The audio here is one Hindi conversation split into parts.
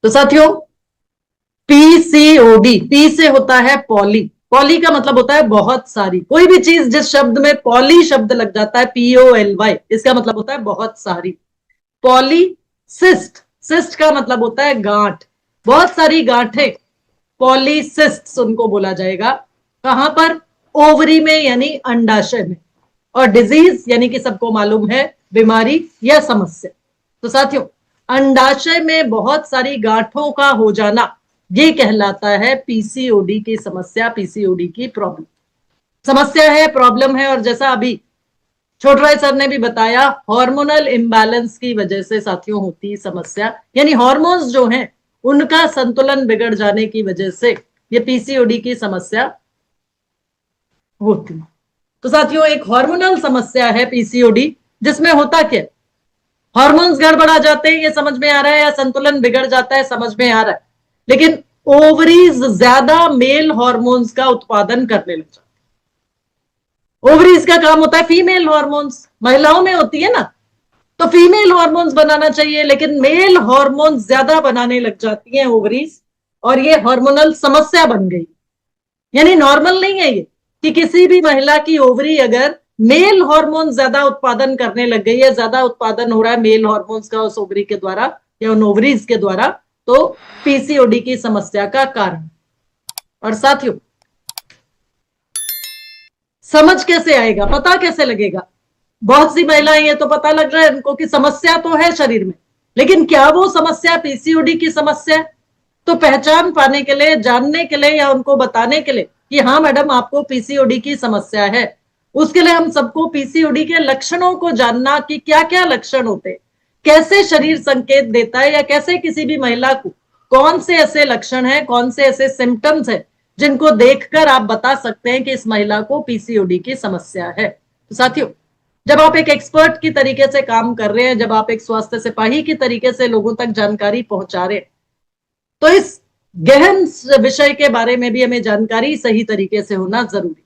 तो साथियों, पीसीओडी, पी से होता है पॉली, पॉली का मतलब होता है बहुत सारी, कोई भी चीज जिस शब्द में पॉली शब्द लग जाता है, POLY, इसका मतलब होता है बहुत सारी। पॉलीसिस्ट, सिस्ट का मतलब होता है गांठ, बहुत सारी गांठें, पॉलीसिस्ट उनको बोला जाएगा। कहां पर? ओवरी में यानी अंडाशय में। और डिजीज यानी कि सबको मालूम है बीमारी या समस्या। तो साथियों, अंडाशय में बहुत सारी गांठों का हो जाना, ये कहलाता है पीसीओडी की समस्या, पीसीओडी की प्रॉब्लम। समस्या है, प्रॉब्लम है, और जैसा अभी छोटराय सर ने भी बताया, हार्मोनल इंबैलेंस की वजह से साथियों होती समस्या, यानी हार्मोन्स जो हैं उनका संतुलन बिगड़ जाने की वजह से ये पीसीओडी की समस्या होती है। तो साथियों, एक हार्मोनल समस्या है पीसीओडी, जिसमें होता क्या, हार्मोन्स गड़बड़ा जाते हैं, ये समझ में आ रहा है, या संतुलन बिगड़ जाता है, समझ में आ रहा है, लेकिन ओवरीज ज्यादा मेल हार्मोन्स का उत्पादन करने लग जाते हैं। ओवरीज का काम होता है फीमेल हार्मोन्स, महिलाओं में होती है ना, तो फीमेल हार्मोन्स बनाना चाहिए, लेकिन मेल हार्मोन्स ज्यादा बनाने लग जाती हैं ओवरीज, और ये हार्मोनल समस्या बन गई। यानी नॉर्मल नहीं है ये, कि किसी भी महिला की ओवरी अगर मेल हार्मोन ज्यादा उत्पादन करने लग गई है, ज्यादा उत्पादन हो रहा है मेल हार्मोन्स का उस ओवरी के द्वारा या उन ओवरीज के द्वारा, तो पीसीओडी की समस्या का कारण। और साथियों, समझ कैसे आएगा, पता कैसे लगेगा? बहुत सी महिलाएं ये तो पता लग रहा है उनको कि समस्या तो है शरीर में, लेकिन क्या वो समस्या पीसीओडी की समस्या? तो पहचान पाने के लिए, जानने के लिए, या उनको बताने के लिए कि हाँ मैडम आपको पीसीओडी की समस्या है, उसके लिए हम सबको पीसीओडी के लक्षणों को जानना, कि क्या क्या लक्षण होते हैं, कैसे शरीर संकेत देता है, या कैसे किसी भी महिला को कौन से ऐसे लक्षण हैं, कौन से ऐसे सिम्टम्स हैं जिनको देखकर आप बता सकते हैं कि इस महिला को पीसीओडी की समस्या है। तो साथियों, जब आप एक एक्सपर्ट की तरीके से काम कर रहे हैं, जब आप एक स्वास्थ्य सिपाही की तरीके से लोगों तक जानकारी पहुंचा रहे हैं, तो इस गहन विषय के बारे में भी हमें जानकारी सही तरीके से होना जरूरी।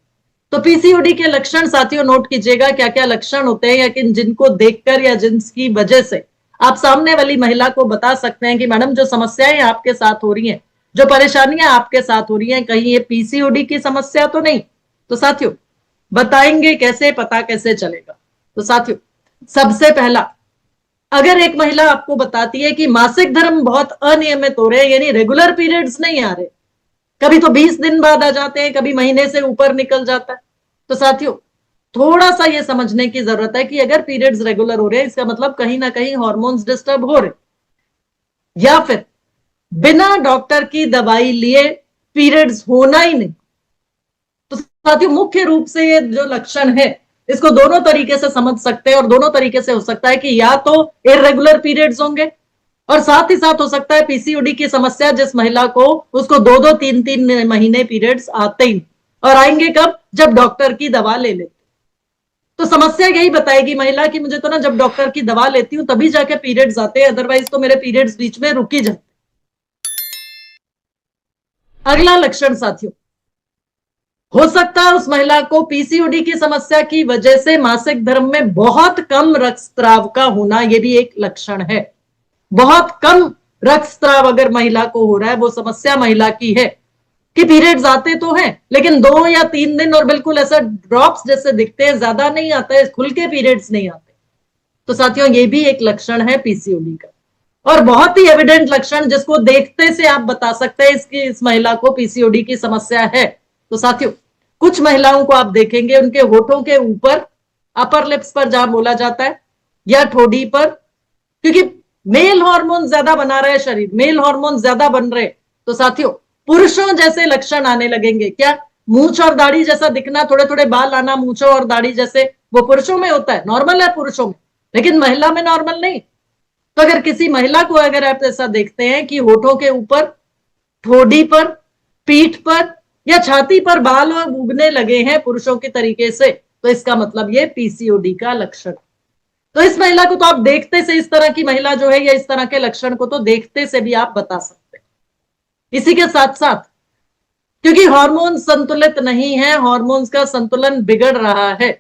तो पीसीओडी के लक्षण साथियों नोट कीजिएगा, क्या क्या लक्षण होते हैं, या कि जिनको देखकर या जिनकी वजह से आप सामने वाली महिला को बता सकते हैं कि मैडम जो समस्याएं आपके साथ हो रही हैं, जो परेशानियां आपके साथ हो रही हैं, कहीं ये पीसीओडी की समस्या तो नहीं। तो साथियों, बताएंगे कैसे, पता कैसे चलेगा? तो साथियों, सबसे पहला, अगर एक महिला आपको बताती है कि मासिक धर्म बहुत अनियमित हो रहे हैं, यानी रेगुलर पीरियड्स नहीं आ रहे, कभी तो 20 दिन बाद आ जाते हैं, कभी महीने से ऊपर निकल जाता है, तो साथियों थोड़ा सा ये समझने की जरूरत है कि अगर पीरियड्स रेगुलर हो रहे हैं, इसका मतलब कहीं ना कहीं हार्मोन्स डिस्टर्ब हो रहे, या फिर बिना डॉक्टर की दवाई लिए पीरियड्स होना ही नहीं। तो साथियों, मुख्य रूप से ये जो लक्षण है, इसको दोनों तरीके से समझ सकते हैं, और दोनों तरीके से हो सकता है कि या तो इरेगुलर पीरियड्स होंगे, और साथ ही साथ हो सकता है पीसीओडी की समस्या जिस महिला को, उसको 2-2 3-3 महीने पीरियड्स आते ही, और आएंगे कब? जब डॉक्टर की दवा ले लेते। तो समस्या यही बताएगी महिला की मुझे तो ना जब डॉक्टर की दवा लेती हूं तभी जाके पीरियड्स आते हैं, अदरवाइज तो मेरे पीरियड्स बीच में रुक ही जाते। अगला लक्षण साथियों, हो सकता है उस महिला को पीसीओडी की समस्या की वजह से मासिक धर्म में बहुत कम रक्तस्राव का होना, यह भी एक लक्षण है। बहुत कम रक्तस्राव अगर महिला को हो रहा है, वो समस्या महिला की है कि पीरियड्स आते तो हैं लेकिन 2 या 3 दिन, और बिल्कुल ऐसा ड्रॉप्स जैसे दिखते हैं, ज्यादा नहीं आता है, खुल के पीरियड्स नहीं आते। तो साथियों, ये भी एक लक्षण है पीसीओडी का, और बहुत ही एविडेंट लक्षण जिसको देखते से आप बता सकते हैं इसकी, इस महिला को पीसीओडी की समस्या है। तो साथियों, कुछ महिलाओं को आप देखेंगे उनके होठों के ऊपर, अपर लिप्स पर जहां बोला जाता है, या ठोड़ी पर, क्योंकि मेल हार्मोन ज्यादा बना रहे शरीर, मेल हार्मोन ज्यादा बन रहे, तो साथियों पुरुषों जैसे लक्षण आने लगेंगे। क्या? मूंछ और दाढ़ी जैसा दिखना, थोड़े थोड़े बाल आना मूंछों और दाढ़ी जैसे, वो पुरुषों में होता है, नॉर्मल है पुरुषों में, लेकिन महिला में नॉर्मल नहीं। तो अगर किसी महिला को अगर आप ऐसा देखते हैं कि होठों के ऊपर, ठोड़ी पर, पीठ पर या छाती पर बाल और उगने लगे हैं पुरुषों के तरीके से, तो इसका मतलब ये पीसीओडी का लक्षण। तो इस महिला को तो आप देखते से, इस तरह की महिला जो है या इस तरह के लक्षण को तो देखते से भी आप बता सकते हैं। इसी के साथ साथ, क्योंकि हार्मोन संतुलित नहीं है, हार्मोन्स का संतुलन बिगड़ रहा है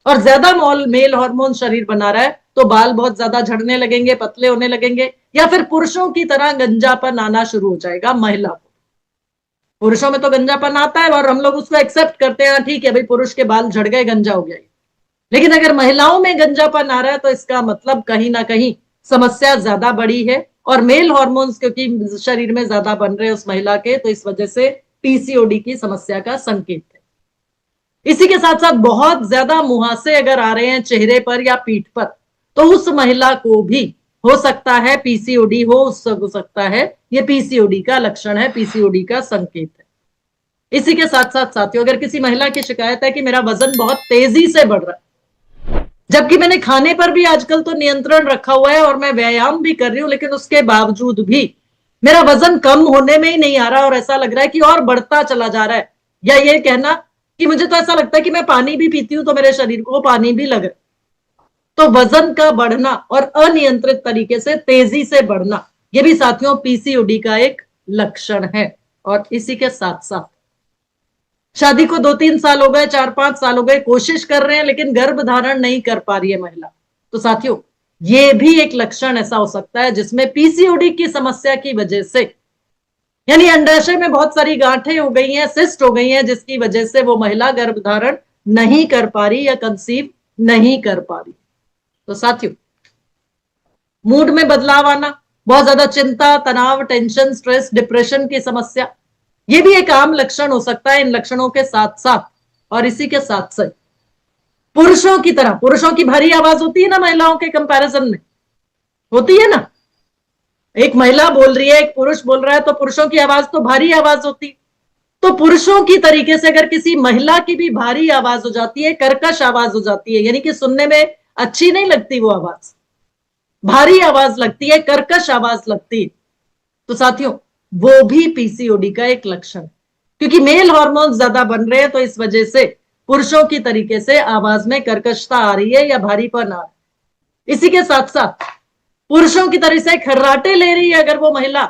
और ज्यादा मेल हार्मोन शरीर बना रहा है, तो बाल बहुत ज्यादा झड़ने लगेंगे, पतले होने लगेंगे, या फिर पुरुषों की तरह गंजापन आना शुरू हो जाएगा महिला को। पुरुषों में तो गंजापन आता है और हम लोग उसको एक्सेप्ट करते हैं, ठीक है भाई पुरुष के बाल झड़ गए, गंजा हो गया। लेकिन अगर महिलाओं में गंजापन आ रहा है तो इसका मतलब कहीं ना कहीं समस्या ज्यादा बड़ी है, और मेल हॉर्मोन्स क्योंकि शरीर में ज्यादा बन रहे हैं उस महिला के, तो इस वजह से पीसीओडी की समस्या का संकेत है। इसी के साथ साथ बहुत ज्यादा मुहासे अगर आ रहे हैं चेहरे पर या पीठ पर, तो उस महिला को भी हो सकता है पीसीओडी हो सकता है, ये पीसीओडी का लक्षण है, पीसीओडी का संकेत है। इसी के साथ साथ साथियों, अगर किसी महिला की शिकायत है कि मेरा वजन बहुत तेजी से बढ़ रहा है, जबकि मैंने खाने पर भी आजकल तो नियंत्रण रखा हुआ है और मैं व्यायाम भी कर रही हूं, लेकिन उसके बावजूद भी मेरा वजन कम होने में ही नहीं आ रहा और ऐसा लग रहा है कि और बढ़ता चला जा रहा है, या ये कहना कि मुझे तो ऐसा लगता है कि मैं पानी भी पीती हूं तो मेरे शरीर को पानी भी लग रहा है। तो वजन का बढ़ना और अनियंत्रित तरीके से तेजी से बढ़ना, ये भी साथियों पीसीओडी का एक लक्षण है। और इसी के साथ साथ शादी को 2-3 साल हो गए, 4-5 साल हो गए, कोशिश कर रहे हैं लेकिन गर्भ धारण नहीं कर पा रही है महिला, तो साथियों ये भी एक लक्षण ऐसा हो सकता है जिसमें पीसीओडी की समस्या की वजह से, यानी अंडाशय में बहुत सारी गांठें हो गई हैं, सिस्ट हो गई हैं, जिसकी वजह से वो महिला गर्भ धारण नहीं कर पा रही या कंसीव नहीं कर पा रही। तो साथियों मूड में बदलाव आना, बहुत ज्यादा चिंता, तनाव, टेंशन, स्ट्रेस, डिप्रेशन की समस्या, ये भी एक आम लक्षण हो सकता है इन लक्षणों के साथ साथ। और इसी के साथ साथ पुरुषों की तरह, पुरुषों की भारी आवाज होती है ना महिलाओं के कंपैरिजन में, होती है ना, एक महिला बोल रही है, एक पुरुष बोल रहा है, तो पुरुषों की आवाज तो भारी आवाज होती, तो पुरुषों की तरीके से अगर किसी महिला की भी भारी आवाज हो जाती है, कर्कश आवाज हो जाती है, यानी कि सुनने में अच्छी नहीं लगती, वो आवाज भारी आवाज लगती है, कर्कश आवाज लगती है, तो साथियों वो भी पीसीओडी का एक लक्षण, क्योंकि मेल हार्मोन ज्यादा बन रहे हैं तो इस वजह से पुरुषों की तरीके से आवाज में कर्कशता आ रही है या भारीपन आ रहा है। इसी के साथ साथ पुरुषों की तरह से खर्राटे ले रही है अगर वो महिला,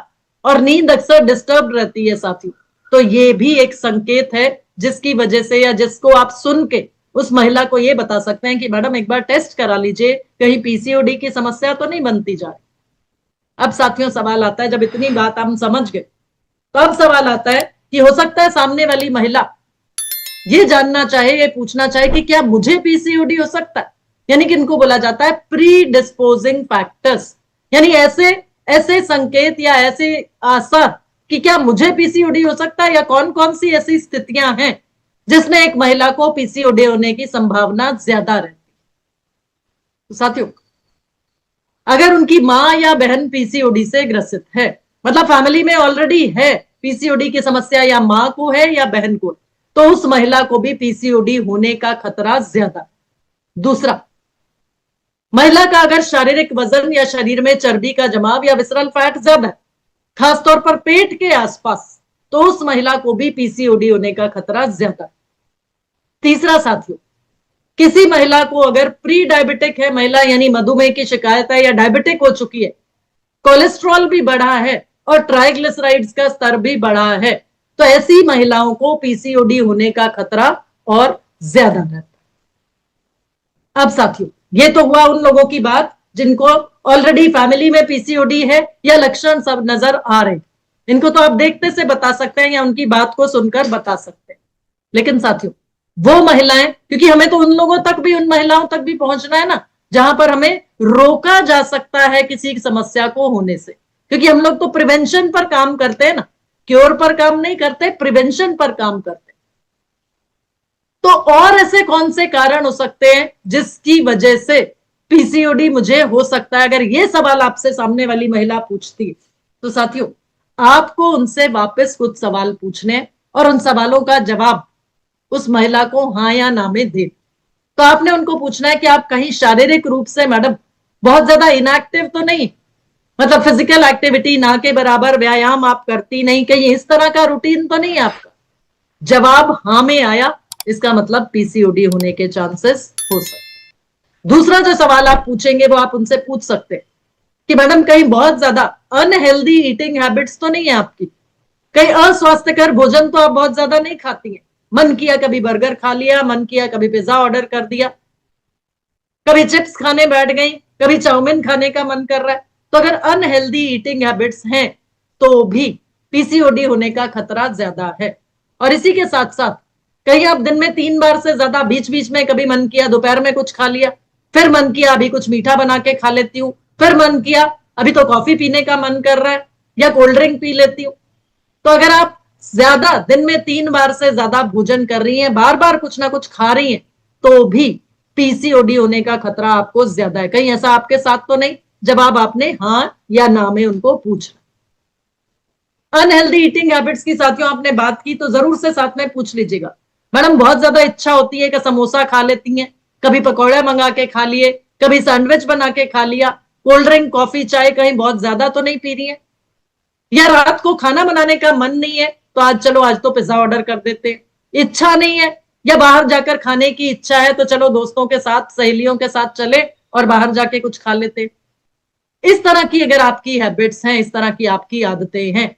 और नींद अक्सर डिस्टर्ब रहती है साथियों, तो ये भी एक संकेत है जिसकी वजह से, या जिसको आप सुन के उस महिला को ये बता सकते हैं कि मैडम एक बार टेस्ट करा लीजिए, कहीं पीसीओडी की समस्या तो नहीं बनती जा रही। अब साथियों सवाल आता है, जब इतनी बात हम समझ गए, तो अब सवाल आता है कि हो सकता है सामने वाली महिला ये जानना चाहे, ये पूछना चाहे कि क्या मुझे पीसीओडी हो सकता है, यानी कि इनको बोला जाता है प्री डिस्पोजिंग फैक्टर्स, यानी ऐसे ऐसे संकेत या ऐसे आसार कि क्या मुझे पीसीओडी हो सकता है, या कौन कौन सी ऐसी स्थितियां हैं जिसमें एक महिला को पीसीओडी होने की संभावना ज्यादा रहती है। तो साथियों अगर उनकी मां या बहन पीसीओडी से ग्रसित है, मतलब फैमिली में ऑलरेडी है पीसीओडी की समस्या, या मां को है या बहन को, तो उस महिला को भी पीसीओडी होने का खतरा ज्यादा। दूसरा, महिला का अगर शारीरिक वजन या शरीर में चर्बी का जमाव या विसरल फैट ज्यादा है, खासतौर पर पेट के आसपास, तो उस महिला को भी पीसीओडी होने का खतरा ज्यादा। तीसरा साथियों, किसी महिला को अगर प्री डायबिटिक है महिला, यानी मधुमेह की शिकायत है या डायबिटिक हो चुकी है, कोलेस्ट्रॉल भी बढ़ा है और ट्राइग्लिसराइड्स का स्तर भी बढ़ा है, तो ऐसी महिलाओं को पीसीओडी होने का खतरा और ज्यादा रहता है। अब साथियों ये तो हुआ उन लोगों की बात जिनको ऑलरेडी फैमिली में पीसीओडी है या लक्षण सब नजर आ रहे, इनको तो आप देखते से बता सकते हैं या उनकी बात को सुनकर बता सकते हैं। लेकिन साथियों वो महिलाएं, क्योंकि हमें तो उन लोगों तक भी, उन महिलाओं तक भी पहुंचना है ना जहां पर हमें रोका जा सकता है किसी समस्या को होने से, क्योंकि हम लोग तो प्रिवेंशन पर काम करते हैं ना, क्योर पर काम नहीं करते, प्रिवेंशन पर काम करते। तो और ऐसे कौन से कारण हो सकते हैं जिसकी वजह से पीसीओडी मुझे हो सकता है, अगर ये सवाल आपसे सामने वाली महिला पूछती है, तो साथियों आपको उनसे वापस कुछ सवाल पूछने और उन सवालों का जवाब उस महिला को हाँ या ना में दे। तो आपने उनको पूछना है कि आप कहीं शारीरिक रूप से मैडम बहुत ज्यादा इनएक्टिव तो नहीं, मतलब फिजिकल एक्टिविटी ना के बराबर व्यायाम आप करती नहीं, कहीं इस तरह का रूटीन तो नहीं है आपका। जवाब हाँ में आया, इसका मतलब पीसीओडी होने के चांसेस हो सकते। दूसरा जो सवाल आप पूछेंगे वो आप उनसे पूछ सकते हैं कि मैडम कहीं बहुत ज्यादा अनहेल्दी ईटिंग हैबिट्स तो नहीं है आपकी, कहीं अस्वास्थ्यकर भोजन तो आप बहुत ज्यादा नहीं खाती हैं, मन किया कभी बर्गर खा लिया, मन किया कभी पिज्जा ऑर्डर कर दिया, कभी चिप्स खाने बैठ गई, कभी चाउमीन खाने का मन कर रहा है। तो अगर अनहेल्दी ईटिंग हैबिट्स हैं तो भी पीसीओडी होने का खतरा ज्यादा है। और इसी के साथ साथ कहीं आप दिन में 3 बार से ज्यादा, बीच बीच में कभी मन किया दोपहर में कुछ खा लिया, फिर मन किया अभी कुछ मीठा बना के खा लेती हूँ, फिर मन किया अभी तो कॉफी पीने का मन कर रहा है या कोल्ड ड्रिंक पी लेती हूँ। तो अगर आप ज्यादा दिन में 3 बार से ज्यादा भोजन कर रही हैं, बार बार कुछ ना कुछ खा रही हैं, तो भी पीसीओडी होने का खतरा आपको ज्यादा है। कहीं ऐसा आपके साथ तो नहीं? जवाब आपने हाँ या ना में उनको पूछना। अनहेल्दी ईटिंग हैबिट्स की साथियों आपने बात की तो जरूर से साथ में पूछ लीजिएगा, मैडम बहुत ज्यादा इच्छा होती है कि समोसा खा लेती हैं, कभी पकौड़े मंगा के खा लिए, कभी सैंडविच बना के खा लिया, कोल्ड ड्रिंक कॉफी चाय कहीं बहुत ज्यादा तो नहीं पी रही है, या रात को खाना बनाने का मन नहीं है तो आज चलो आज तो पिज्जा ऑर्डर कर देते हैं, इच्छा नहीं है या बाहर जाकर खाने की इच्छा है तो चलो दोस्तों के साथ सहेलियों के साथ चले और बाहर जाके कुछ खा लेते। इस तरह की अगर आपकी हैबिट्स हैं, इस तरह की आपकी आदतें हैं,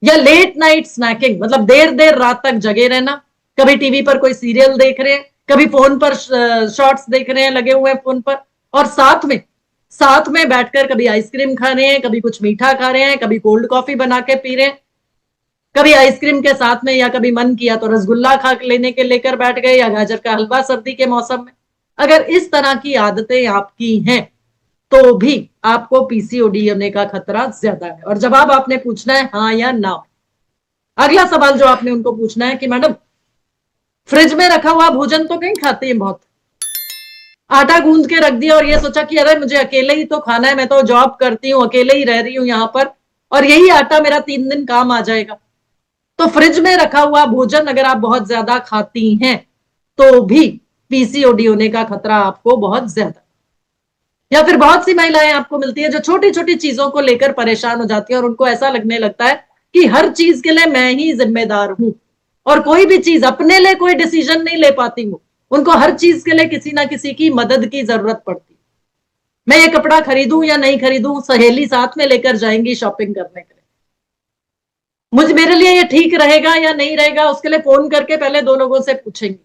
या लेट नाइट स्नैकिंग मतलब देर देर रात तक जगे रहना, कभी टीवी पर कोई सीरियल देख रहे हैं, कभी फोन पर शॉर्ट्स देख रहे हैं, लगे हुए हैं फोन पर, और साथ में बैठकर कभी आइसक्रीम खा रहे हैं, कभी कुछ मीठा खा रहे हैं, कभी कोल्ड कॉफी बना के पी रहे हैं, कभी आइसक्रीम के साथ में, या कभी मन किया तो रसगुल्ला खा लेने के लेकर बैठ गए, या गाजर का हलवा सर्दी के मौसम में। अगर इस तरह की आदतें आपकी हैं तो भी आपको पीसीओडी होने का खतरा ज्यादा है। और जवाब आपने पूछना है हाँ या ना। अगला सवाल जो आपने उनको पूछना है कि मैडम फ्रिज में रखा हुआ भोजन तो कहीं खाते हैं बहुत, आटा गूंद के रख दिया और ये सोचा कि अरे मुझे अकेले ही तो खाना है, मैं तो जॉब करती हूँ, अकेले ही रह रही हूँ यहाँ पर, और यही आटा मेरा 3 दिन काम आ जाएगा। तो फ्रिज में रखा हुआ भोजन अगर आप बहुत ज्यादा खाती हैं तो भी पीसीओडी होने का खतरा आपको बहुत ज्यादा। या फिर बहुत सी महिलाएं आपको मिलती है जो छोटी छोटी चीजों को लेकर परेशान हो जाती है और उनको ऐसा लगने लगता है कि हर चीज के लिए मैं ही जिम्मेदार हूं और कोई भी चीज अपने लिए कोई डिसीजन नहीं ले पाती हूं, उनको हर चीज के लिए किसी ना किसी की मदद की जरूरत पड़ती। मैं ये कपड़ा खरीदूं या नहीं खरीदूं, सहेली साथ में लेकर जाएंगी शॉपिंग करने के लिए, मुझे मेरे लिए ये ठीक रहेगा या नहीं रहेगा उसके लिए फोन करके पहले 2 लोगों से पूछेंगी।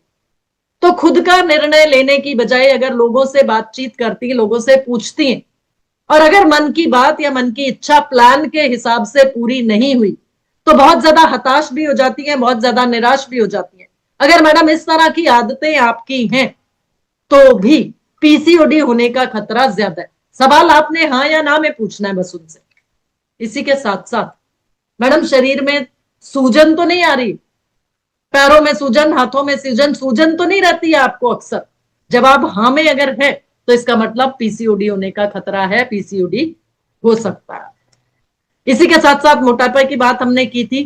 तो खुद का निर्णय लेने की बजाय अगर लोगों से बातचीत करती, लोगों से पूछती हैं, और अगर मन की बात या मन की इच्छा प्लान के हिसाब से पूरी नहीं हुई तो बहुत ज्यादा हताश भी हो जाती हैं, बहुत ज्यादा निराश भी हो जाती हैं। अगर मैडम इस तरह की आदतें आपकी हैं तो भी पीसीओडी होने का खतरा ज्यादा है। सवाल आपने हाँ या ना में पूछना है बस उनसे। इसी के साथ साथ मैडम शरीर में सूजन तो नहीं आ रही, पैरों में सूजन, हाथों में सूजन, सूजन तो नहीं रहती है आपको अक्सर? जवाब हाँ में अगर है तो इसका मतलब पीसीओडी होने का खतरा है, पीसीओडी हो सकता है। इसी के साथ साथ मोटापा की बात हमने की थी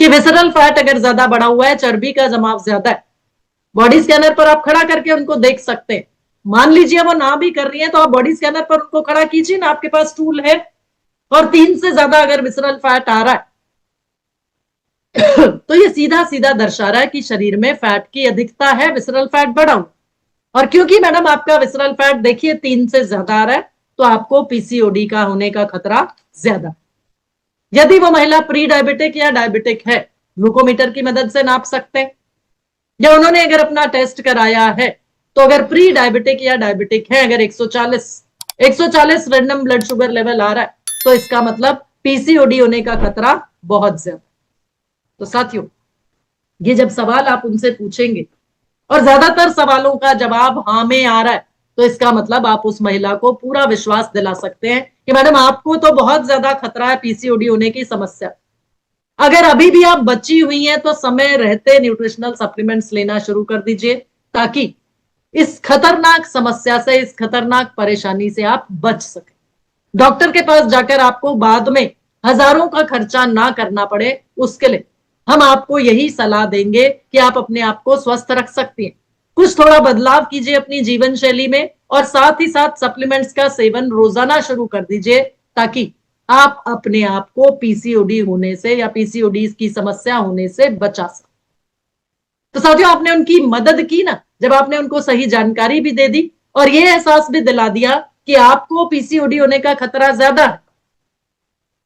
कि विसरल फैट अगर ज्यादा बढ़ा हुआ है, चर्बी का जमाव ज्यादा है, बॉडी स्कैनर पर आप खड़ा करके उनको देख सकते हैं। मान लीजिए वो ना भी कर रही है तो आप बॉडी स्कैनर पर उनको खड़ा कीजिए ना, आपके पास टूल है, और 3 से ज्यादा अगर विसरल फैट आ रहा है तो ये सीधा सीधा दर्शा रहा है कि शरीर में फैट की अधिकता है, विसरल फैट बढ़ा हुआ। और क्योंकि मैडम आपका विसरल फैट देखिए 3 से ज्यादा आ रहा है तो आपको पीसीओडी का होने का खतरा ज्यादा। यदि वो महिला प्री डायबिटिक या डायबिटिक है, ग्लूकोमीटर की मदद से नाप सकते हैं, या उन्होंने अगर अपना टेस्ट कराया है तो अगर प्री डायबिटिक या डायबिटिक है, अगर 140 रैंडम ब्लड शुगर लेवल आ रहा है तो इसका मतलब पीसीओडी होने का खतरा बहुत ज्यादा। तो साथियों ये जब सवाल आप उनसे पूछेंगे और ज्यादातर सवालों का जवाब हाँ में आ रहा है तो इसका मतलब आप उस महिला को पूरा विश्वास दिला सकते हैं कि मैडम आपको तो बहुत ज्यादा खतरा है पीसीओडी होने की समस्या। अगर अभी भी आप बची हुई हैं तो समय रहते न्यूट्रिशनल सप्लीमेंट्स लेना शुरू कर दीजिए ताकि इस खतरनाक समस्या से, इस खतरनाक परेशानी से आप बच सके। डॉक्टर के पास जाकर आपको बाद में हजारों का खर्चा ना करना पड़े, उसके लिए हम आपको यही सलाह देंगे कि आप अपने आप को स्वस्थ रख सकती हैं। कुछ थोड़ा बदलाव कीजिए अपनी जीवन शैली में और साथ ही साथ सप्लीमेंट्स का सेवन रोजाना शुरू कर दीजिए ताकि आप अपने आप को पीसीओडी होने से या पीसीओडी की समस्या होने से बचा सकें। तो साथियों आपने उनकी मदद की ना, जब आपने उनको सही जानकारी भी दे दी और ये एहसास भी दिला दिया कि आपको पीसीओडी होने का खतरा ज्यादा है,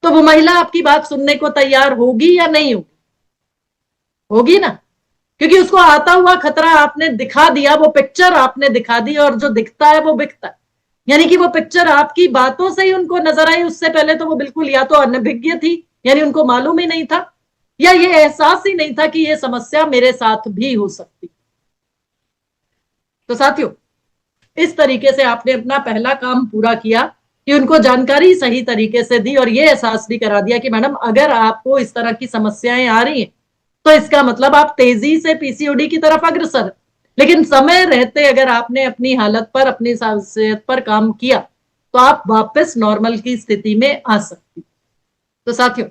तो वो महिला आपकी बात सुनने को तैयार होगी या नहीं होगी? होगी ना, क्योंकि उसको आता हुआ खतरा आपने दिखा दिया, वो पिक्चर आपने दिखा दी और जो दिखता है वो बिकता है। यानी कि वो पिक्चर आपकी बातों से ही उनको नजर आई, उससे पहले तो वो बिल्कुल या तो अनभिज्ञ थी, यानी उनको मालूम ही नहीं था, या ये एहसास ही नहीं था कि ये समस्या मेरे साथ भी हो सकती। तो साथियों, इस तरीके से आपने अपना पहला काम पूरा किया कि उनको जानकारी सही तरीके से दी और ये एहसास भी करा दिया कि मैडम अगर आपको इस तरह की समस्याएं आ रही हैं तो इसका मतलब आप तेजी से पीसीओडी की तरफ अग्रसर है। लेकिन समय रहते अगर आपने अपनी हालत पर, अपनी सेहत पर काम किया तो आप वापस नॉर्मल की स्थिति में आ सकती। तो साथियों,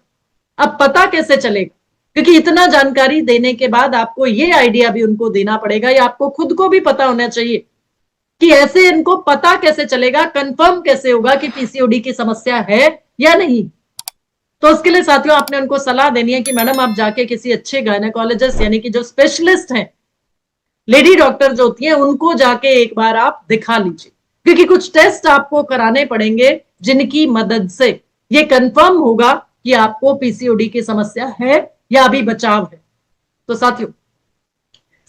अब पता कैसे चलेगा, क्योंकि इतना जानकारी देने के बाद आपको ये आइडिया भी उनको देना पड़ेगा, या आपको खुद को भी पता होना चाहिए कि ऐसे इनको पता कैसे चलेगा, कंफर्म कैसे होगा कि पीसीओडी की समस्या है या नहीं। तो उसके लिए साथियों आपने उनको सलाह देनी है कि मैडम आप जाके किसी अच्छे गायनेकोलॉजिस्ट, यानी कि जो स्पेशलिस्ट हैं, लेडी डॉक्टर जो होती हैं, उनको जाके एक बार आप दिखा लीजिए, क्योंकि कुछ टेस्ट आपको कराने पड़ेंगे जिनकी मदद से ये कंफर्म होगा कि आपको पीसीओडी की समस्या है या अभी बचाव है। तो साथियों,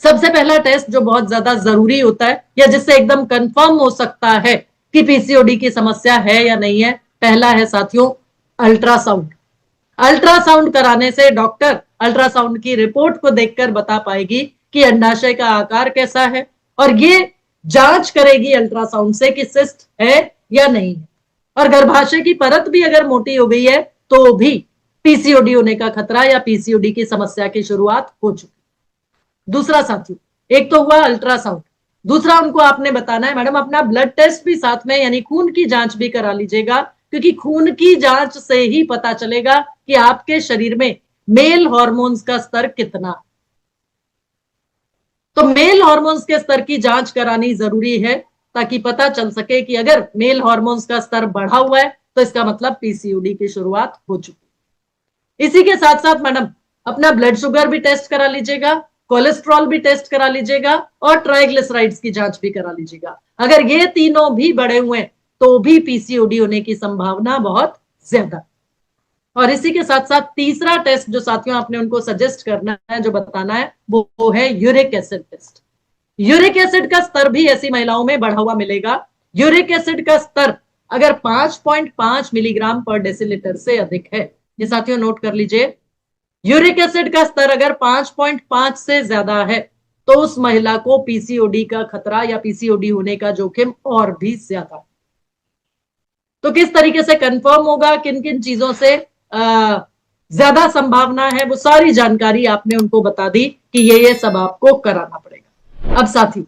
सबसे पहला टेस्ट जो बहुत ज्यादा जरूरी होता है, या जिससे एकदम कंफर्म हो सकता है कि पीसीओडी की समस्या है या नहीं है, पहला है साथियों अल्ट्रासाउंड। अल्ट्रासाउंड कराने से डॉक्टर अल्ट्रासाउंड की रिपोर्ट को देखकर बता पाएगी कि अंडाशय का आकार कैसा है, और ये जांच करेगी अल्ट्रासाउंड से कि सिस्ट है या नहीं है। और गर्भाशय की परत भी अगर मोटी हो गई है तो भी पीसीओडी होने का खतरा या पीसीओडी की समस्या की शुरुआत हो चुकी। दूसरा साथियों, एक तो हुआ अल्ट्रासाउंड, दूसरा उनको आपने बताना है मैडम अपना ब्लड टेस्ट भी साथ में, यानी खून की जांच भी करा लीजिएगा, क्योंकि खून की जांच से ही पता चलेगा कि आपके शरीर में मेल हार्मोन्स का स्तर कितना। तो मेल हार्मोन्स के स्तर की जांच करानी जरूरी है, ताकि पता चल सके कि अगर मेल हार्मोन्स का स्तर बढ़ा हुआ है तो इसका मतलब पीसीओडी की शुरुआत हो चुकी। इसी के साथ साथ मैडम अपना ब्लड शुगर भी टेस्ट करा लीजिएगा, कोलेस्ट्रॉल भी टेस्ट करा लीजिएगा, और ट्राइग्लिसराइड्स की जांच भी करा लीजिएगा। अगर ये तीनों भी बढ़े हुए हैं तो भी पीसीओडी होने की संभावना बहुत ज्यादा। और इसी के साथ साथ तीसरा टेस्ट जो साथियों आपने उनको सजेस्ट करना है, जो बताना है, वो है uric acid test. Uric acid का स्तर भी ऐसी महिलाओं में बढ़ा हुआ मिलेगा। यूरिक एसिड का स्तर अगर 5.5 मिलीग्राम पर डेसिलीटर से अधिक है, ये साथियों नोट कर लीजिए, यूरिक एसिड का स्तर अगर 5.5 से ज्यादा है तो उस महिला को पीसीओडी का खतरा या पीसीओडी होने का जोखिम और भी ज्यादा। तो किस तरीके से कंफर्म होगा, किन किन चीजों से ज्यादा संभावना है, वो सारी जानकारी आपने उनको बता दी कि ये सब आपको कराना पड़ेगा। अब साथी,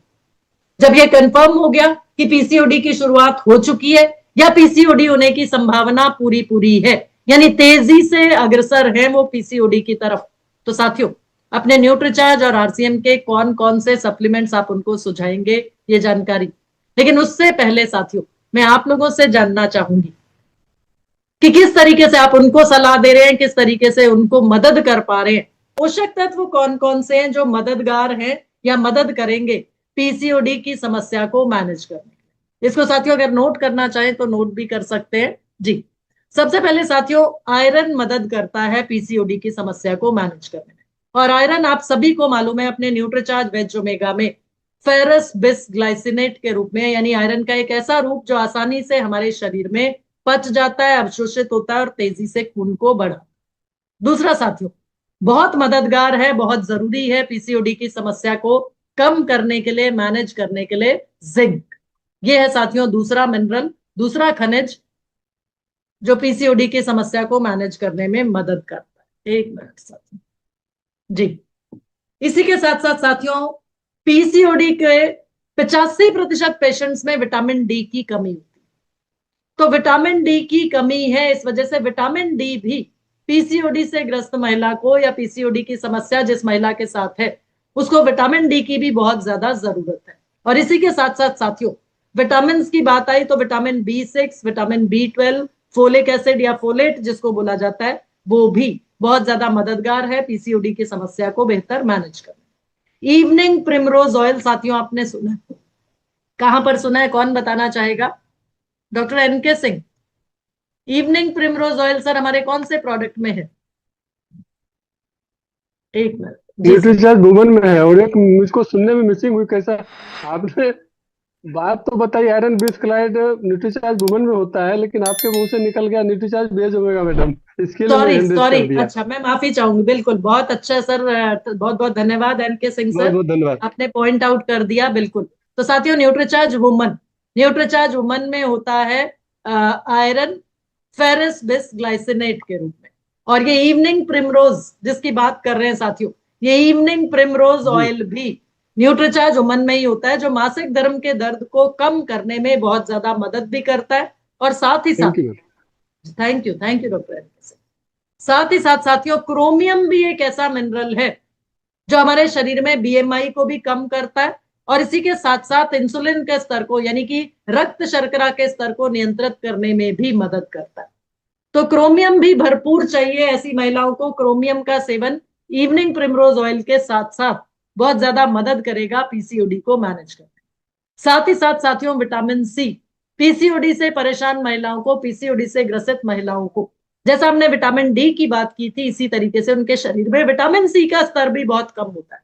जब ये कंफर्म हो गया कि पीसीओडी की शुरुआत हो चुकी है या पीसीओडी होने की संभावना पूरी पूरी है, यानी तेजी से अग्रसर है वो पीसीओडी की तरफ, तो साथियों अपने न्यूट्रीचार्ज और आरसीएम के कौन कौन से सप्लीमेंट्स आप उनको सुझाएंगे, ये जानकारी। लेकिन उससे पहले साथियों मैं आप लोगों से जानना चाहूंगी कि किस तरीके से आप उनको सलाह दे रहे हैं, किस तरीके से उनको मदद कर पा रहे हैं। पोषक तत्व कौन कौन से हैं जो मददगार हैं या मदद करेंगे पीसीओडी की समस्या को मैनेज करने में। इसको साथियों अगर नोट करना चाहें तो नोट भी कर सकते हैं जी। सबसे पहले साथियों आयरन मदद करता है पीसीओडी की समस्या को मैनेज करने में, और आयरन आप सभी को मालूम है अपने न्यूट्रीचार्ज वेज ओमेगा में फेरस बिस ग्लाइसिनेट के रूप में, यानी आयरन का एक ऐसा रूप जो आसानी से हमारे शरीर में पच जाता है, अवशोषित होता है और तेजी से खून को बढ़ा। दूसरा साथियों बहुत मददगार है, बहुत जरूरी है पीसीओडी की समस्या को कम करने के लिए, मैनेज करने के लिए, जिंक। ये है साथियों दूसरा मिनरल, दूसरा खनिज जो पीसीओडी की समस्या को मैनेज करने में मदद करता है। एक मिनट साथियों जी। इसी के साथ साथ साथियों पीसीओडी के 85% पेशेंट्स में विटामिन डी की कमी होती है। तो विटामिन डी की कमी है, इस वजह से विटामिन डी भी पीसीओडी से ग्रस्त महिला को या पीसीओडी की समस्या जिस महिला के साथ है उसको विटामिन डी की भी बहुत ज्यादा जरूरत है। और इसी के साथ साथ साथियों विटामिन की बात आई तो vitamin B6, vitamin B12, folic acid या फोलेट जिसको बोला जाता है, वो भी बहुत ज्यादा मददगार है पीसीओडी की समस्या को बेहतर मैनेज करने। इवनिंग प्रिमरोज ऑयल साथियों आपने सुना, कहां पर सुना है, कौन बताना चाहेगा? Doctor N K Singh, evening primrose oil sir हमारे कौन से प्रोडक्ट में है? एक मिनट, न्यूट्रीचार्ज वुमन में है, और एक मुझको सुनने में मिसिंग हुई, कैसा आपने बात तो बताइए, आयरन बिस्क्लाइड न्यूट्रीचार्ज वुमन में होता है, लेकिन आपके मुंह से निकल गया न्यूट्रीचार्ज बेज ओमेगा मैडम। इसके लिए मैंने सॉरी हैंड रेज सॉरी, कर दिया। अच्छा मैं माफी चाहूंगी, बिल्कुल बहुत अच्छा है सर, बहुत बहुत धन्यवाद एन के सिंह बहुत सर, बहुत धन्यवाद। आपने पॉइंट आउट कर दिया बिल्कुल। तो साथियों, न्यूट्रीचार्ज वुमन, न्यूट्रीचार्ज वुमन में होता है आयरन फेरस बिस ग्लाइसिनेट के रूप में। और ये इवनिंग प्रिमरोज जिसकी बात कर रहे हैं साथियों, ये इवनिंग प्रिमरोज जी। ऑयल भी न्यूट्रीचार्ज वुमन में ही होता है, जो मासिक धर्म के दर्द को कम करने में बहुत ज्यादा मदद भी करता है। और साथ ही साथ, thank you ma'am. Thank you doctor, साथ ही साथ साथियों, क्रोमियम भी एक ऐसा मिनरल है जो हमारे शरीर में बीएमआई को भी कम करता है, और इसी के साथ साथ इंसुलिन के स्तर को, यानी कि रक्त शर्करा के स्तर को नियंत्रित करने में भी मदद करता है। तो क्रोमियम भी भरपूर चाहिए ऐसी महिलाओं को। क्रोमियम का सेवन इवनिंग प्रिमरोज ऑयल के साथ साथ बहुत ज्यादा मदद करेगा पीसीओडी को मैनेज करने। साथ ही साथ साथियों, विटामिन सी, पीसीओडी से परेशान महिलाओं को, पीसीओडी से ग्रसित महिलाओं को, जैसा हमने विटामिन डी की बात की थी, इसी तरीके से उनके शरीर में विटामिन सी का स्तर भी बहुत कम होता है।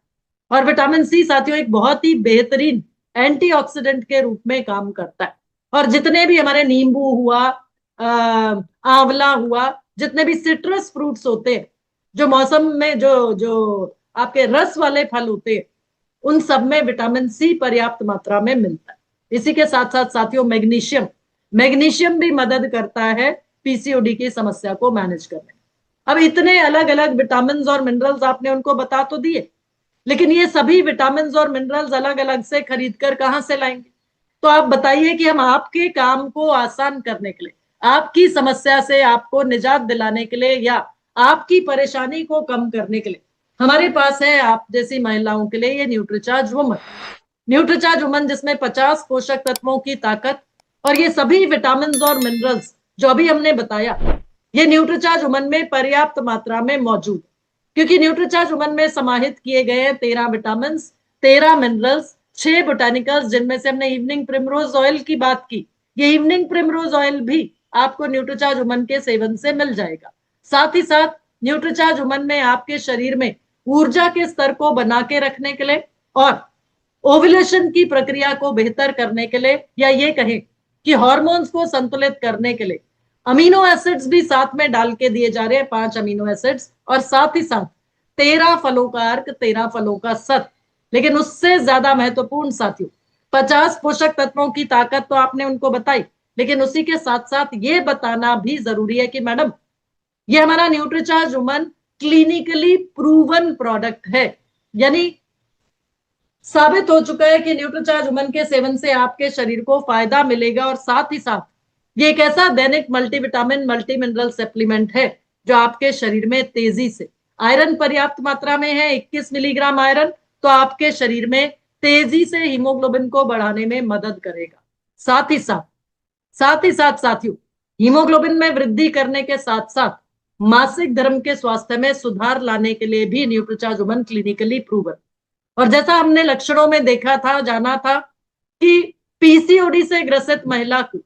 और विटामिन सी साथियों एक बहुत ही बेहतरीन एंटीऑक्सीडेंट के रूप में काम करता है। और जितने भी हमारे नींबू हुआ, आंवला हुआ, जितने भी सिट्रस फ्रूट्स होते हैं, जो मौसम में जो जो आपके रस वाले फल होते हैं, उन सब में विटामिन सी पर्याप्त मात्रा में मिलता है। इसी के साथ साथ साथियों, मैग्नीशियम, मैग्नीशियम भी मदद करता है पीसीओडी की समस्या को मैनेज करने में। अब इतने अलग अलग विटामिन और मिनरल्स आपने उनको बता तो दिए, लेकिन ये सभी विटामिन और मिनरल्स अलग अलग से खरीद कर कहां से लाएंगे? तो आप बताइए कि हम आपके काम को आसान करने के लिए, आपकी समस्या से आपको निजात दिलाने के लिए, या आपकी परेशानी को कम करने के लिए, हमारे पास है आप जैसी महिलाओं के लिए ये न्यूट्रीचार्ज वुमन। न्यूट्रीचार्ज वुमन जिसमें 50 पोषक तत्वों की ताकत और ये सभी विटामिन और मिनरल्स जो अभी हमने बताया, ये न्यूट्रीचार्ज वुमन में पर्याप्त मात्रा में मौजूद, क्योंकि न्यूट्रीचार्ज वुमन में समाहित किए गए हैं 13 विटामिन, 13 मिनरल्स, 6 बोटानिकल्स, जिनमें से हमने इवनिंग प्रिमरोज ऑयल की बात की। ये इवनिंग प्रिमरोज ऑयल भी आपको न्यूट्रीचार्ज वुमन के सेवन से मिल जाएगा। साथ ही साथ न्यूट्रीचार्ज वुमन में आपके शरीर में ऊर्जा के स्तर को बना के रखने के लिए और ओव्यूलेशन की प्रक्रिया को बेहतर करने के लिए, या ये कहें कि हार्मोन्स को संतुलित करने के लिए अमीनो एसिड्स भी साथ में डाल के दिए जा रहे हैं, 5 अमीनो एसिड्स, और साथ ही साथ 13 फलों का अर्क, 13 फलों का सत। लेकिन उससे ज्यादा महत्वपूर्ण साथियों, 50 पोषक तत्वों की ताकत तो आपने उनको बताई, लेकिन उसी के साथ साथ ये बताना भी जरूरी है कि मैडम, ये हमारा Nutricharge woman clinically proven product है, यानी साबित हो चुका है कि न्यूट्रीचार्ज वुमन के सेवन से आपके शरीर को फायदा मिलेगा। और साथ ही साथ ये एक ऐसा दैनिक मल्टीविटामिन मल्टी मिनरल सप्लीमेंट है जो आपके शरीर में तेजी से, आयरन पर्याप्त मात्रा में है 21 मिलीग्राम आयरन, तो आपके शरीर में तेजी से हीमोग्लोबिन को बढ़ाने में मदद करेगा। साथ ही साथ साथियों, हीमोग्लोबिन में वृद्धि करने के साथ साथ मासिक धर्म के स्वास्थ्य में सुधार लाने के लिए भी न्यूट्रीचार्ज वुमन क्लिनिकली प्रूवन। और जैसा हमने लक्षणों में देखा था, जाना था कि पीसीओडी से ग्रसित महिला को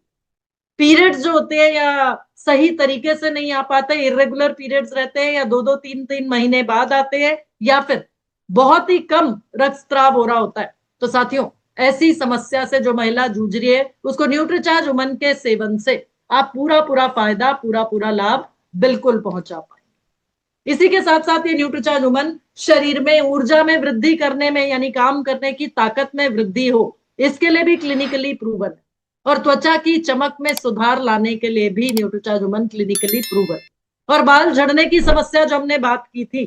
पीरियड्स जो होते हैं या सही तरीके से नहीं आ पाते, इरेगुलर पीरियड्स रहते हैं, या 2-2 3-3 महीने बाद आते हैं, या फिर बहुत ही कम रक्तस्राव हो रहा होता है, तो साथियों ऐसी समस्या से जो महिला जूझ रही है, उसको न्यूट्रीचार्ज वुमन के सेवन से आप पूरा पूरा फायदा, पूरा पूरा लाभ बिल्कुल पहुंचा पाए। इसी के साथ साथ ये न्यूट्रीचार्ज वुमन शरीर में ऊर्जा में वृद्धि करने में, यानी काम करने की ताकत में वृद्धि हो, इसके लिए भी क्लिनिकली प्रूवन है। और त्वचा की चमक में सुधार लाने के लिए भी न्यूट्रीचार्ज वुमन क्लिनिकली प्रूवन। और बाल झड़ने की समस्या जो हमने बात की थी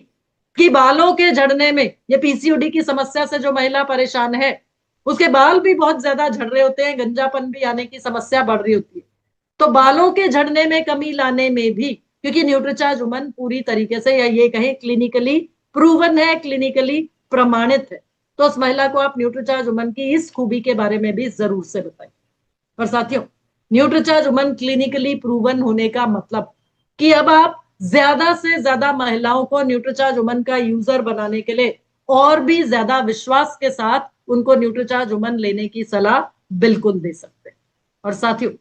कि बालों के झड़ने में, ये पीसीओडी की समस्या से जो महिला परेशान है, उसके बाल भी बहुत ज्यादा झड़ रहे होते हैं, गंजापन भी आने की समस्या बढ़ रही होती है, तो बालों के झड़ने में कमी लाने में भी, क्योंकि न्यूट्रीचार्ज वुमन पूरी तरीके से, या ये कहें क्लिनिकली प्रूवन है, क्लिनिकली प्रमाणित है, तो उस महिला को आप न्यूट्रीचार्ज वुमन की इस खूबी के बारे में भी जरूर से बताएं। और साथियों, न्यूट्रीचार्ज वुमन क्लिनिकली प्रूवन होने का मतलब कि अब आप ज्यादा से ज्यादा महिलाओं को न्यूट्रीचार्ज वुमन का यूजर बनाने के लिए और भी ज्यादा विश्वास के साथ उनको न्यूट्रीचार्ज वुमन लेने की सलाह बिल्कुल दे सकते हैं। और साथियों,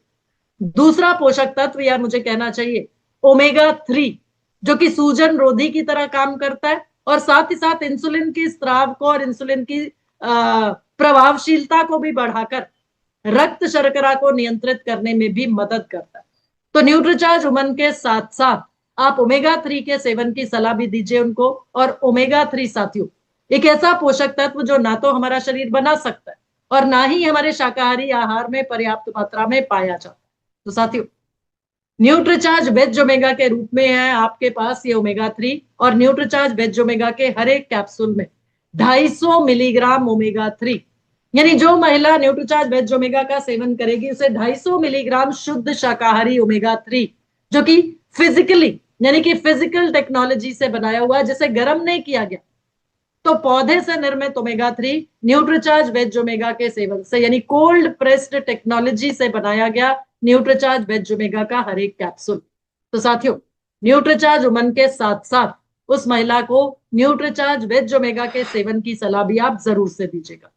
दूसरा पोषक तत्व, या मुझे कहना चाहिए ओमेगा 3, जो कि सूजन रोधी की तरह काम करता है, और साथ ही साथ इंसुलिन की स्त्राव को और इंसुलिन की प्रभावशीलता को भी बढ़ाकर रक्त शर्करा को नियंत्रित करने में भी मदद करता है। तो न्यूट्रीचार्ज वुमन के साथ साथ आप ओमेगा 3 के सेवन की सलाह भी दीजिए उनको। और ओमेगा 3 साथियों एक ऐसा पोषक तत्व जो ना तो हमारा शरीर बना सकता है और ना ही हमारे शाकाहारी आहार में पर्याप्त मात्रा में पाया जाता है। तो साथियों न्यूट्रीचार्ज वेज ओमेगा के रूप में है आपके पास ये ओमेगा 3, और न्यूट्रीचार्ज वेज ओमेगा के हर एक कैप्सूल में 250 मिलीग्राम ओमेगा 3, यानी जो महिला न्यूट्रीचार्ज वेज ओमेगा का सेवन करेगी उसे 250 मिलीग्राम शुद्ध शाकाहारी ओमेगा 3 जो कि फिजिकली यानी कि फिजिकल टेक्नोलॉजी से बनाया हुआ है, जिसे गर्म नहीं किया गया, तो पौधे से निर्मित ओमेगा 3 न्यूट्रीचार्ज वेज ओमेगा के सेवन से यानी कोल्ड प्रेस्ड टेक्नोलॉजी से बनाया गया न्यूट्रीचार्ज वेज ओमेगा का हर एक कैप्सूल। तो साथियों न्यूट्रीचार्ज वुमन के साथ साथ उस महिला को न्यूट्रीचार्ज वेज ओमेगा के सेवन की सलाह भी आप जरूर से दीजिएगा।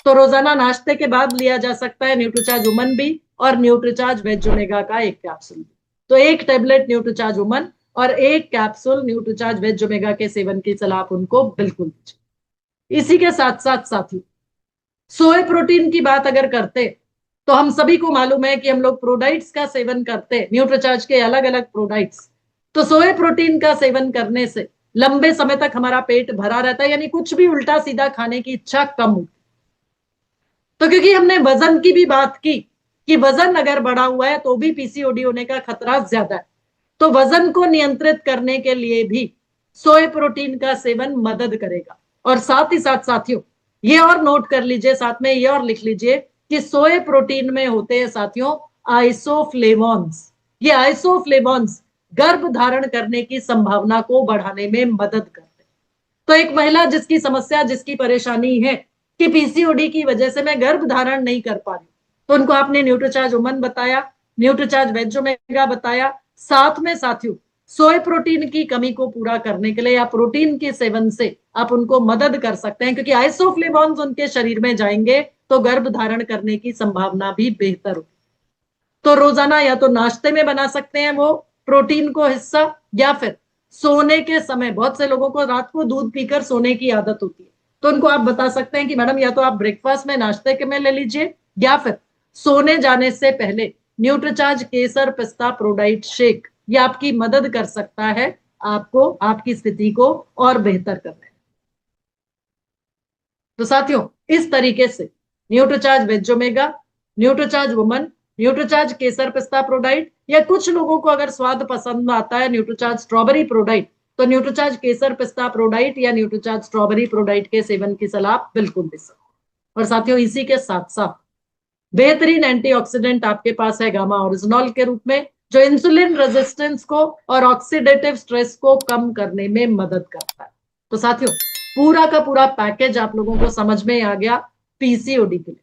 तो रोजाना नाश्ते के बाद लिया जा सकता है न्यूट्रीचार्ज वुमन भी और न्यूट्रीचार्ज वेज ओमेगा का एक कैप्सूल भी। तो एक टेबलेट न्यूट्रीचार्ज वुमन और एक कैप्सूल न्यूट्रीचार्ज वेज ओमेगा के सेवन की सलाह आप उनको बिल्कुल दीजिए। इसी के साथ साथ साथियों सोए प्रोटीन की बात अगर करते तो हम सभी को मालूम है कि हम लोग प्रोडाइट्स का सेवन करते हैं, न्यूट्रीचार्ज के अलग अलग प्रोडाइट्स। तो सोए प्रोटीन का सेवन करने से लंबे समय तक हमारा पेट भरा रहता है, यानी कुछ भी उल्टा सीधा खाने की इच्छा कम होती। तो क्योंकि हमने वजन की भी बात की कि वजन अगर बढ़ा हुआ है तो भी पीसीओडी होने का खतरा ज्यादा है, तो वजन को नियंत्रित करने के लिए भी सोए प्रोटीन का सेवन मदद करेगा। और साथ ही साथ साथियों ये और नोट कर लीजिए, साथ में ये और लिख लीजिए कि सोए प्रोटीन में होते हैं साथियों आइसोफ्लेवोन्स। ये आइसोफ्लेवोन्स गर्भ धारण करने की संभावना को बढ़ाने में मदद करते हैं। तो एक महिला जिसकी समस्या जिसकी परेशानी है कि पीसीओडी की वजह से मैं गर्भ धारण नहीं कर पा रही, तो उनको आपने न्यूट्रीचार्ज वुमन बताया, न्यूट्रीचार्ज वेज ओमेगा बताया, साथ में साथियों सोए प्रोटीन की कमी को पूरा करने के लिए या प्रोटीन के सेवन से आप उनको मदद कर सकते हैं, क्योंकि आइसोफ्लेवोन्स उनके शरीर में जाएंगे तो गर्भ धारण करने की संभावना भी बेहतर होगी। तो रोजाना या तो नाश्ते में बना सकते हैं वो प्रोटीन को हिस्सा, या फिर सोने के समय बहुत से लोगों को रात को दूध पीकर सोने की आदत होती है, तो उनको आप बता सकते हैं कि मैडम या तो आप ब्रेकफास्ट में नाश्ते के में ले लीजिए या फिर सोने जाने से पहले Nutricharge Kesar Pista ProDiet shake, ये आपकी मदद कर सकता है आपको आपकी स्थिति को और बेहतर करने में। तो साथियों इस तरीके से Nutricharge veg omega, Nutricharge woman, Nutricharge Kesar Pista ProDiet, या कुछ लोगों को अगर स्वाद पसंद आता है न्यूट्रीचार्ज स्ट्रॉबेरी प्रोडाइट, तो न्यूट्रीचार्ज केसर पिस्ता प्रोडाइट या न्यूट्रीचार्ज स्ट्रॉबेरी प्रोडाइट के सेवन की सलाह बिल्कुल दे सकते। और साथियों इसी के साथ साथ बेहतरीन एंटीऑक्सीडेंट आपके पास है गामा ओरिजिनॉल के रूप में, जो इंसुलिन रेजिस्टेंस को और ऑक्सीडेटिव स्ट्रेस को कम करने में मदद करता है। तो साथियों पूरा का पूरा पैकेज आप लोगों को समझ में आ गया पीसीओडी के लिए।